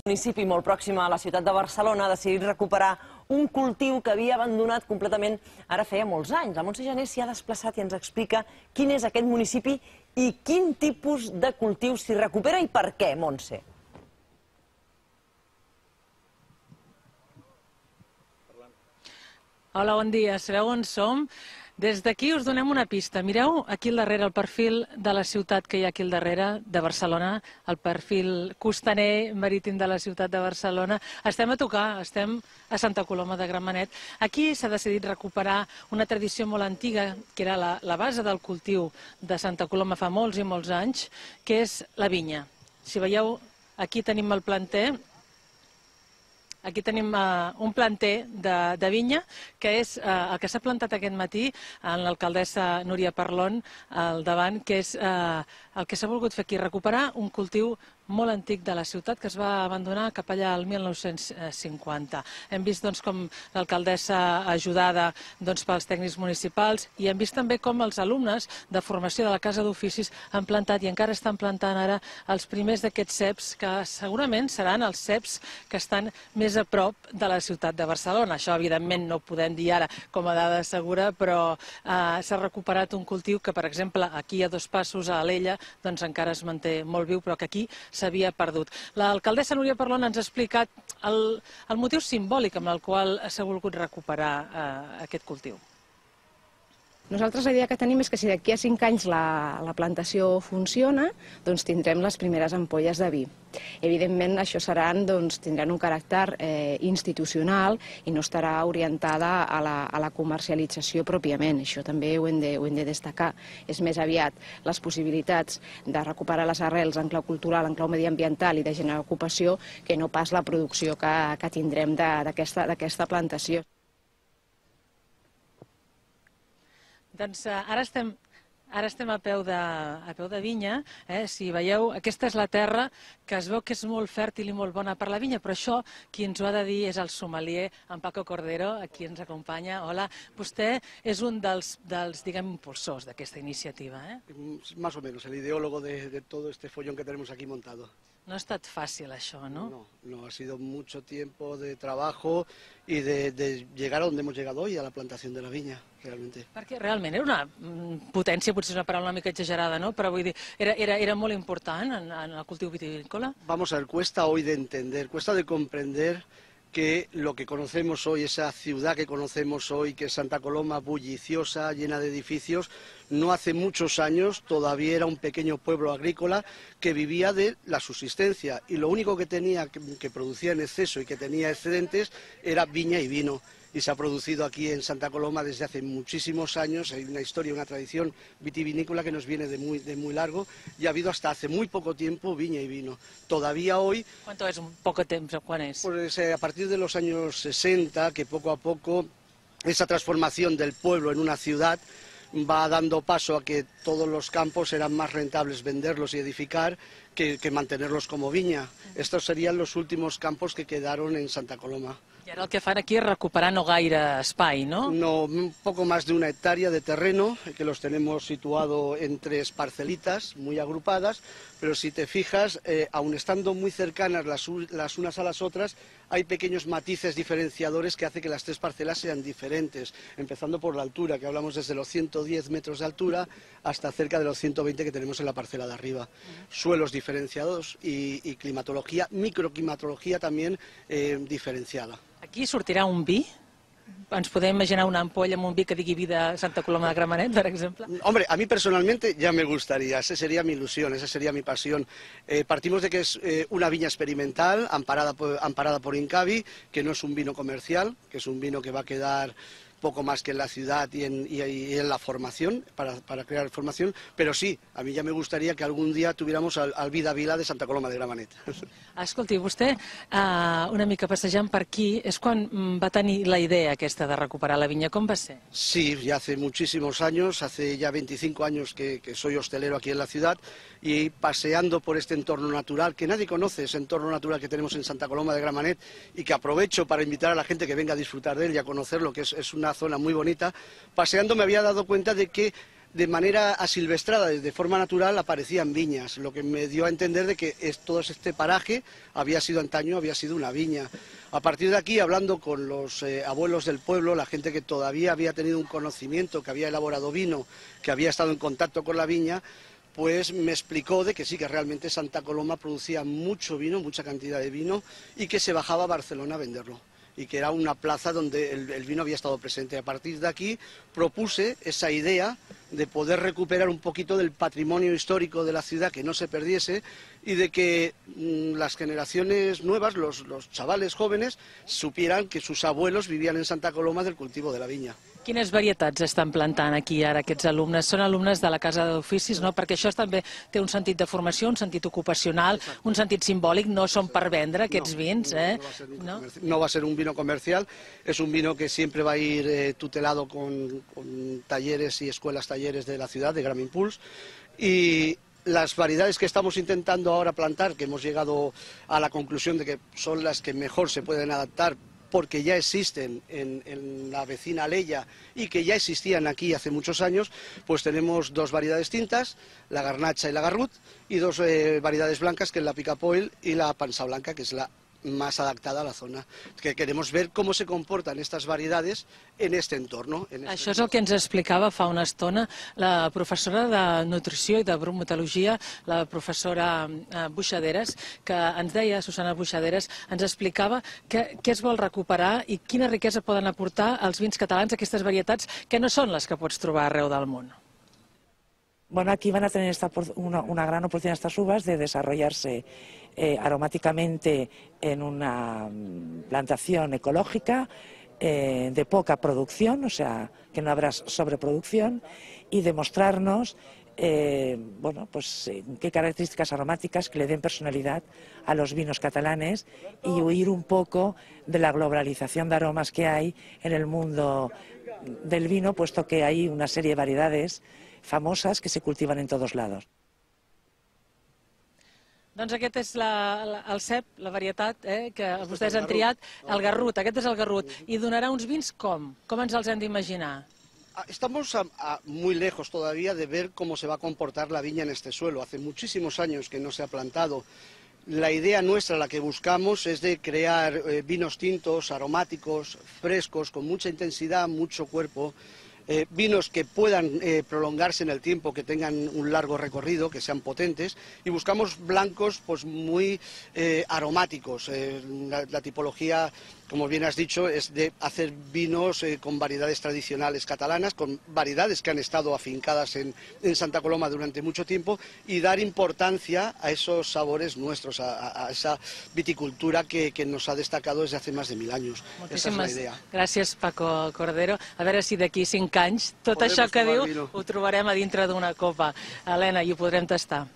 Municipi molt pròxim a la ciutat de Barcelona ha decidit recuperar un cultiu que havia abandonat completament ara feia molts anys. La Montse Janer s'hi ha desplaçat i ens explica quin és aquest municipi i quin tipus de cultiu s'hi recupera i per què, Montse. Hola, bon dia. Sabeu on som? Des d'aquí us donem una pista. Mireu aquí al darrere el perfil de la ciutat que hi ha aquí al darrere, de Barcelona, el perfil costaner marítim de la ciutat de Barcelona. Estem a tocar, estem a Santa Coloma de Gramenet. Aquí s'ha decidit recuperar una tradició molt antiga, que era la base del cultiu de Santa Coloma fa molts i molts anys, que és la vinya. Si veieu, aquí tenim el planter. Aquí tenim un planter de vinya, que és el que s'ha plantat aquest matí en l'alcaldessa Núria Parlon al davant, que és el que s'ha volgut fer aquí, recuperar un cultiu molt antic de la ciutat que es va abandonar cap allà al 1950. Hem vist com l'alcaldessa ajudada pels tècnics municipals i hem vist també com els alumnes de formació de la Casa d'Oficis han plantat i encara estan plantant ara els primers d'aquests ceps que segurament seran els ceps que estan més a prop de la ciutat de Barcelona. Això evidentment no ho podem dir ara com a dada segura, però s'ha recuperat un cultiu que, per exemple, aquí a dos passos a Alella encara es manté molt viu, però que aquí s'havia perdut. L'alcaldessa Núria Parlon ens ha explicat el motiu simbòlic amb el qual s'ha volgut recuperar aquest cultiu. Nosaltres la idea que tenim és que si d'aquí a 5 anys la plantació funciona, doncs tindrem les primeres ampolles de vi. Evidentment, això tindran un caràcter institucional i no estarà orientada a la comercialització pròpiament. Això també ho hem de destacar. És més aviat les possibilitats de recuperar les arrels en clau cultural, en clau mediambiental i de generar ocupació, que no pas la producció que tindrem d'aquesta plantació. Doncs ara estem a peu de vinya. Si veieu, aquesta és la terra que es veu que és molt fèrtil i molt bona per la vinya, però això qui ens ho ha de dir és el sommelier, en Paco Cordero, aquí ens acompanya. Hola, vostè és un dels diguem, impulsors d'aquesta iniciativa. Más o menos, el ideólogo de todo este follón que tenemos aquí montado. No ha estat fàcil això, no? No, ha sido mucho tiempo de trabajo y de llegar a donde hemos llegado hoy, a la plantación de la viña, realmente. Perquè realment era una potència, potser és una paraula una mica exagerada, no? Però vull dir, era molt important en el cultiu vitivinícola? Vamos a ver, cuesta hoy de entender, cuesta de comprender que lo que conocemos hoy, esa ciudad que conocemos hoy, que es Santa Coloma, bulliciosa, llena de edificios, no hace muchos años todavía era un pequeño pueblo agrícola que vivía de la subsistencia y lo único que tenía, que producía en exceso y que tenía excedentes era viña y vino. Y se ha producido aquí en Santa Coloma desde hace muchísimos años, hay una historia, una tradición vitivinícola que nos viene de muy largo y ha habido hasta hace muy poco tiempo viña y vino. Todavía hoy... ¿Cuánto es un poco tiempo? ¿Cuál es? Pues a partir de los años 60, que poco a poco esa transformación del pueblo en una ciudad va dando paso a que todos los campos eran más rentables venderlos y edificar que mantenerlos como viña. Estos serían los últimos campos que quedaron en Santa Coloma. I ara el que fan aquí és recuperar no gaire espai, no? No, un poco más de 1 hectárea de terreno, que los tenemos situado en 3 parcelitas muy agrupadas, pero si te fijas, aun estando muy cercanas las unas a las otras, hay pequeños matices diferenciadores que hacen que las 3 parcelas sean diferentes, empezando por la altura, que hablamos desde los 110 metros de altura hasta cerca de los 120 que tenemos en la parcela de arriba. Suelos diferenciados y climatología, microclimatología también diferenciada. Aquí sortirà un vi? ¿Ens podem imaginar una ampolla amb un vi que digui vi de Santa Coloma de Gramenet, per exemple? Hombre, a mí personalmente ya me gustaría, esa sería mi ilusión, esa sería mi pasión. Partimos de que es una viña experimental, amparada por Incavi, que no es un vino comercial, que es un vino que va a quedar poco más que en la ciudad y en la formación, para crear formación, pero sí, a mí ya me gustaría que algún día tuviéramos al Vida Vila de Santa Coloma de Gramenet. Escolti, vostè una mica passejant per aquí és quan va tenir la idea aquesta de recuperar la vinya, com va ser? Sí, ya hace muchísimos años, hace ya 25 años que soy hostelero aquí en la ciudad y paseando por este entorno natural, que nadie conoce, ese entorno natural que tenemos en Santa Coloma de Gramenet y que aprovecho para invitar a la gente que venga a disfrutar de él y a conocerlo, que es una zona muy bonita, paseando me había dado cuenta de que de manera asilvestrada, de forma natural, aparecían viñas, lo que me dio a entender de que todo este paraje había sido antaño, había sido una viña. A partir de aquí, hablando con los abuelos del pueblo, la gente que todavía había tenido un conocimiento, que había elaborado vino, que había estado en contacto con la viña, pues me explicó de que sí, que realmente Santa Coloma producía mucho vino, mucha cantidad de vino, y que se bajaba a Barcelona a venderlo, y que era una plaza donde el vino había estado presente. A partir de aquí propuse esa idea de poder recuperar un poquito del patrimonio histórico de la ciudad, que no se perdiese, y de que las generaciones nuevas, los chavales jóvenes, supieran que sus abuelos vivían en Santa Coloma del cultivo de la viña. Quines varietats estan plantant aquí ara aquests alumnes? Són alumnes de la Casa d'Oficis, no? Perquè això també té un sentit de formació, un sentit ocupacional, un sentit simbòlic, no són per vendre aquests vins, eh? No va a ser un vino comercial, es un vino que siempre va a ir tutelado con talleres y escuelas talleres de la ciudad, de Gran Impuls, y las variedades que estamos intentando ahora plantar, que hemos llegado a la conclusión de que son las que mejor se pueden adaptar porque ya existen en la vecina Alella y que ya existían aquí hace muchos años, pues tenemos dos variedades tintas, la Garnacha y la Garrut, y dos variedades blancas, que es la Picapoel y la Pansa Blanca, que es la más adaptada a la zona. Que queremos ver cómo se comportan estas variedades en este entorno. Això és el que ens explicava fa una estona la professora de nutrició i de bromatologia, la professora Buixaderes, que ens deia, Susana Buixaderes, ens explicava què es vol recuperar i quina riquesa poden aportar als vins catalans aquestes varietats que no són les que pots trobar arreu del món. Bueno, aquí van a tener una gran oportunidad estas uvas de desarrollarse aromáticamente en una plantación ecológica de poca producción, o sea, que no habrá sobreproducción, y demostrarnos bueno, pues, qué características aromáticas que le den personalidad a los vinos catalanes y huir un poco de la globalización de aromas que hay en el mundo del vino, puesto que hay una serie de variedades famosas que se cultivan en todos lados. Doncs aquest és el cep, la varietat que vostès han triat, el garrut, aquest és el garrut, i donarà uns vins com? Com ens els hem d'imaginar? Estamos muy lejos todavía de ver cómo se va a comportar la viña en este suelo. Hace muchísimos años que no se ha plantado. La idea nuestra, la que buscamos, es de crear vinos tintos, aromáticos, frescos, con mucha intensidad, mucho cuerpo, vinos que puedan prolongarse en el tiempo, que tengan un largo recorrido, que sean potentes, y buscamos blancos pues muy aromáticos. La tipología, como bien has dicho, es de hacer vinos con variedades tradicionales catalanas, con variedades que han estado afincadas en Santa Coloma durante mucho tiempo, y dar importancia a esos sabores nuestros, a esa viticultura que nos ha destacado desde hace más de 1000 años. Esa es la idea. Gràcies, Paco Cordero. A veure si d'aquí 5 anys tot això que diu ho trobarem a dintre d'una copa, Helena, i ho podrem tastar.